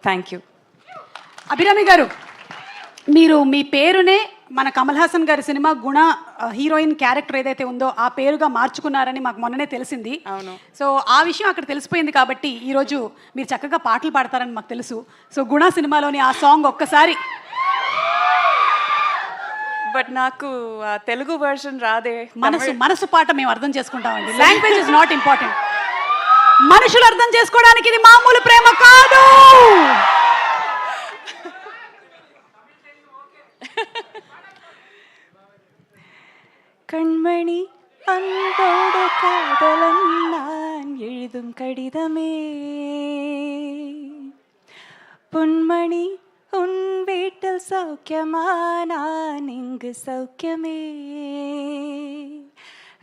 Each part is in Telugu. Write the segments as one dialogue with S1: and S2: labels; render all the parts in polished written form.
S1: Thank you.
S2: అభిరామి గారు, మీరు మీ పేరునే మన కమల్ హాసన్ గారి సినిమా గుణ హీరోయిన్ క్యారెక్టర్ ఏదైతే ఉందో ఆ పేరుగా మార్చుకున్నారని మాకు మొన్ననే తెలిసింది.
S1: అవును.
S2: సో ఆ విషయం అక్కడ తెలిసిపోయింది కాబట్టి ఈరోజు మీరు చక్కగా పాటలు పాడతారని మాకు తెలుసు. సో గుణ సినిమాలోని ఆ సాంగ్ ఒక్కసారి.
S1: బట్ నాకు తెలుగు వర్షన్ రాదే.
S2: మనసు పాట మేము అర్థం చేసుకుంటామండి. Language is not important. మనుషులు అర్థం చేసుకోవడానికి ఇది మామూలు ప్రేమ కాదు.
S1: கண்மணி அன்போடு காதலன் நான் எழுதும் கடிதமே, பொன்மணி உன் வீட்டில் சௌக்கியமா, நான் இங்கு சௌக்கியமே.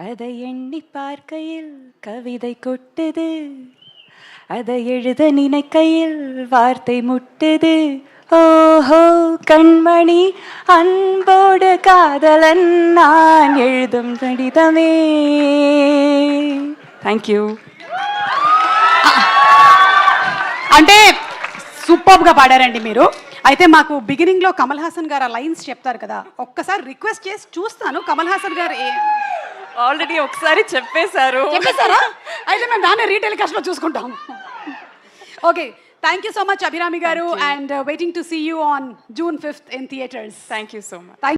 S1: அதை எண்ணி பார்க்கையில் கவிதை கொட்டுது, அதை எழுத நினைக்கையில் வார்த்தை முட்டுது. ஓஹோ கண்மணி அன்போடு காதலன் நான் எழுதும் கடிதமே. Thank you.
S2: అంటే సూపర్గా పాడారండి మీరు. అయితే మాకు బిగినింగ్లో కమల్ హాసన్ గారు ఆ లైన్స్ చెప్తారు కదా, ఒక్కసారి రిక్వెస్ట్ చేసి చూస్తాను. కమల్ హాసన్ గారు
S1: ఆల్రెడీ ఒకసారి చెప్పేశారా?
S2: అయితే మేము దాన్ని రీటెలికాస్ట్లో చూసుకుంటాం. Okay, thank you so much Abhirami గారు, and waiting to see you on June 5th in theaters.
S1: Thank you so much.